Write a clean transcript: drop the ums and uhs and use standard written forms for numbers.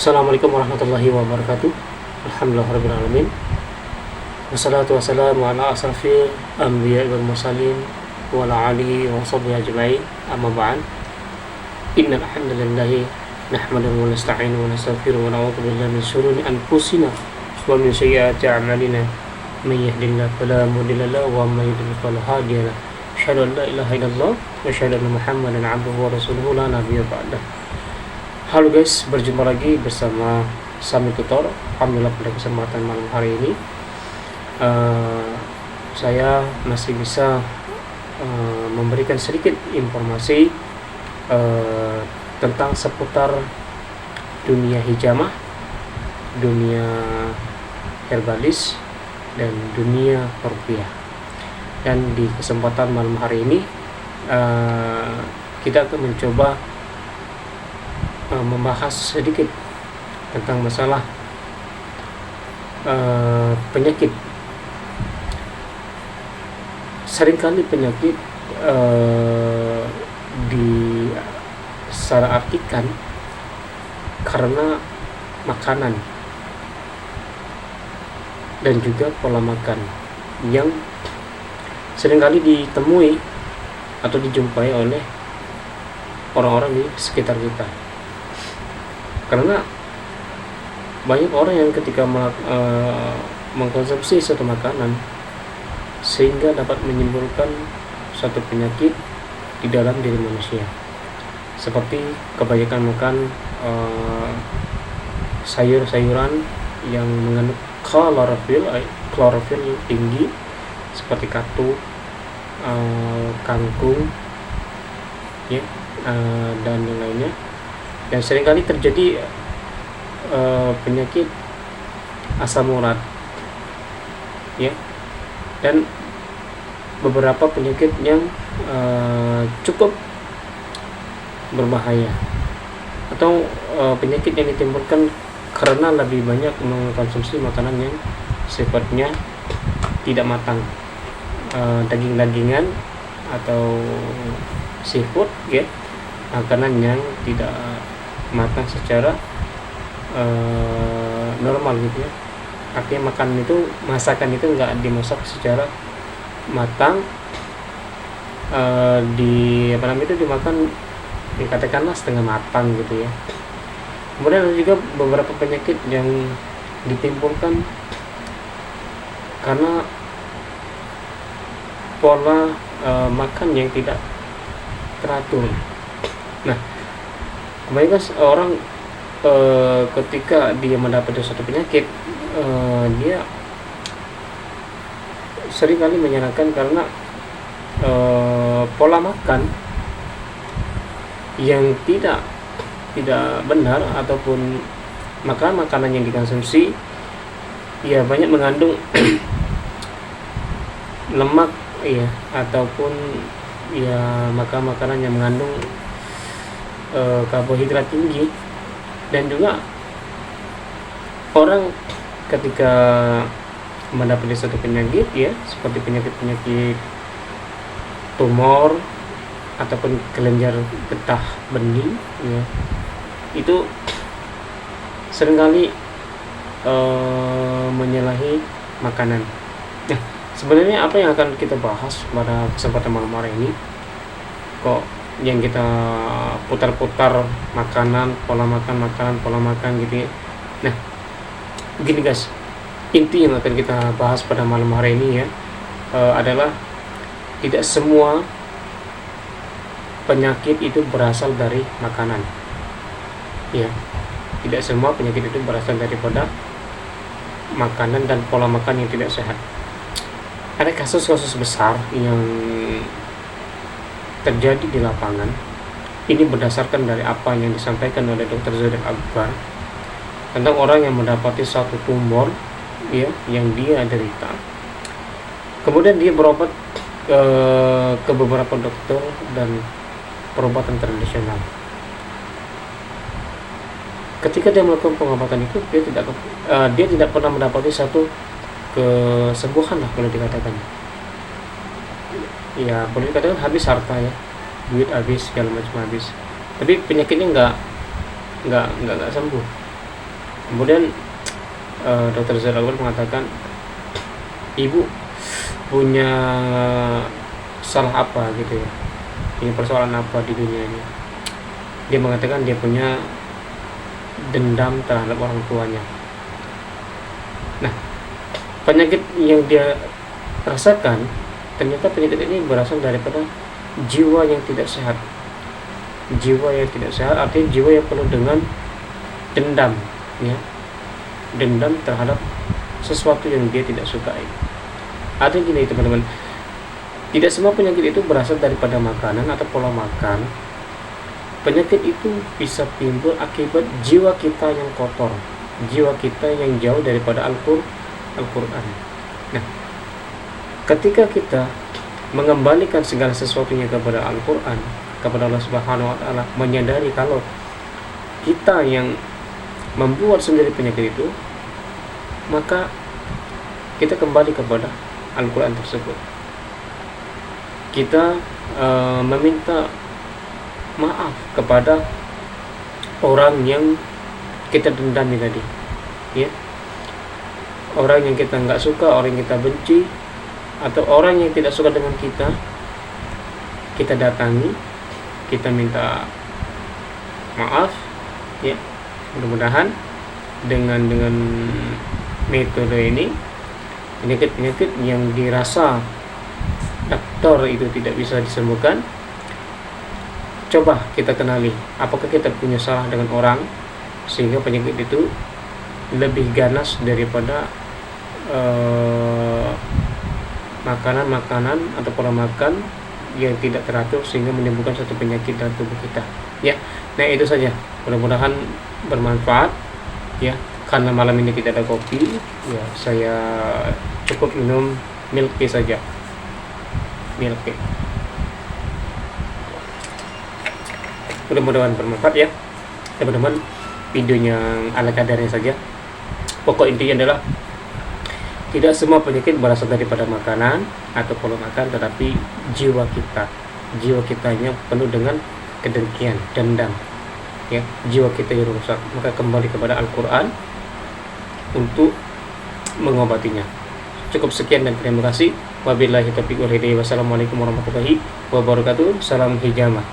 Assalamualaikum warahmatullahi wabarakatuh. Alhamdulillahirabbil alamin. Wassalatu wassalamu ala asrafil anbiya'i wal mursalin wa ala alihi wa sahbihi ajma'in. Amma ba'd. Innal hamdalillahi nahmaduhu wa nasta'inuhu wa nastaghfiruhu wa na'udzu billahi min shururi anfusina wa min sayyiati a'malina. May yahdihillahu fala mudilla lahu wa may yudlil fala hadiya lahu. Asyhadu an la ilaha illallah wa asyhadu anna Muhammadan 'abduhu wa rasuluhu la nabiyya ba'dah. Halo guys, berjumpa lagi bersama Sami Tutor. Alhamdulillah pada kesempatan malam hari ini saya masih bisa memberikan sedikit informasi tentang seputar dunia hijamah, dunia herbalis, dan dunia ruqyah. Dan di kesempatan malam hari ini kita akan mencoba membahas sedikit tentang masalah penyakit. Seringkali penyakit disalahartikan karena makanan dan juga pola makan yang seringkali ditemui atau dijumpai oleh orang-orang di sekitar kita. Karena banyak orang yang ketika mengkonsumsi suatu makanan sehingga dapat menimbulkan suatu penyakit di dalam diri manusia, seperti kebanyakan makan sayur-sayuran yang mengandung klorofil tinggi seperti katu, kangkung, ya, dan yang lainnya. Dan seringkali terjadi penyakit asam urat, ya, dan beberapa penyakit yang cukup berbahaya, atau penyakit yang ditimbulkan karena lebih banyak mengkonsumsi makanan yang sifatnya tidak matang, daging-dagingan atau seafood, ya, makanan yang tidak matang secara normal gitu ya. Artinya masakan itu nggak dimasak secara matang, dimakan dikatakanlah setengah matang gitu ya. Kemudian ada juga beberapa penyakit yang ditimbulkan karena pola makan yang tidak teratur. Nah, kebanyakan orang ketika dia mendapati suatu penyakit, dia seringkali menyalahkan karena pola makan yang tidak benar, ataupun makanan yang dikonsumsi ya banyak mengandung lemak, ya, ataupun ya makanan yang mengandung karbohidrat tinggi. Dan juga orang ketika mendapati suatu penyakit, ya, seperti penyakit tumor ataupun kelenjar getah bening, ya, itu seringkali menyalahi makanan. Nah, sebenarnya apa yang akan kita bahas pada kesempatan malam hari ini? Kok yang kita putar-putar makanan, pola makan gitu ya. Nah, begini guys, inti yang akan kita bahas pada malam hari ini, ya, adalah tidak semua penyakit itu berasal dari makanan, ya. Tidak semua penyakit itu berasal daripada makanan dan pola makan yang tidak sehat. Ada kasus-kasus besar yang terjadi di lapangan. Ini berdasarkan dari apa yang disampaikan oleh Dr. Zaidul Akbar tentang orang yang mendapati satu tumor, ya, yang dia derita. Kemudian dia berobat ke beberapa dokter dan perobatan tradisional. Ketika dia melakukan pengobatan itu, dia tidak pernah mendapati satu kesembuhan lah, boleh dikatakan. Ya, boleh dikatakan habis harta, ya, duit habis, segala macam habis, tapi penyakitnya nggak sembuh. Kemudian Dr. Zaid Al-Awwal mengatakan, ibu punya salah apa gitu ya, punya persoalan apa di dunia ini. Dia mengatakan dia punya dendam terhadap orang tuanya. Nah, penyakit yang dia rasakan, ternyata penyakit ini berasal daripada jiwa yang tidak sehat. Jiwa yang tidak sehat artinya jiwa yang penuh dengan dendam, ya, dendam terhadap sesuatu yang dia tidak sukai. Artinya gini teman-teman, tidak semua penyakit itu berasal daripada makanan atau pola makan. Penyakit itu bisa timbul akibat jiwa kita yang kotor, jiwa kita yang jauh daripada Al-Quran. Nah, ketika kita mengembalikan segala sesuatunya kepada Al-Quran, kepada Allah Subhanahu wa Ta'ala, menyadari kalau kita yang membuat sendiri penyakit itu, maka kita kembali kepada Al-Quran tersebut. Kita meminta maaf kepada orang yang kita dendami tadi, ya, orang yang kita nggak suka, orang yang kita benci, atau orang yang tidak suka dengan kita datangi, kita minta maaf, ya. Mudah-mudahan dengan metode ini, penyakit-penyakit yang dirasa dokter itu tidak bisa disembuhkan, coba kita kenali apakah kita punya salah dengan orang sehingga penyakit itu lebih ganas daripada makanan-makanan atau pola makan yang tidak teratur sehingga menimbulkan suatu penyakit dalam tubuh kita, ya. Nah, itu saja, mudah-mudahan bermanfaat, ya. Karena malam ini tidak ada kopi, ya, saya cukup minum milk tea saja, milk tea. Mudah-mudahan bermanfaat, ya teman-teman. Videonya ala kadarnya saja. Pokok intinya adalah tidak semua penyakit berasal daripada makanan atau pola makan, tetapi jiwa kitanya penuh dengan kedengkian, dendam, ya, jiwa kita yang rusak. Maka kembali kepada Al-Quran untuk mengobatinya. Cukup sekian dan terima kasih. Wabillahi taufiq wal hidayah. Wassalamualaikum warahmatullahi wabarakatuh. Salam hijamah.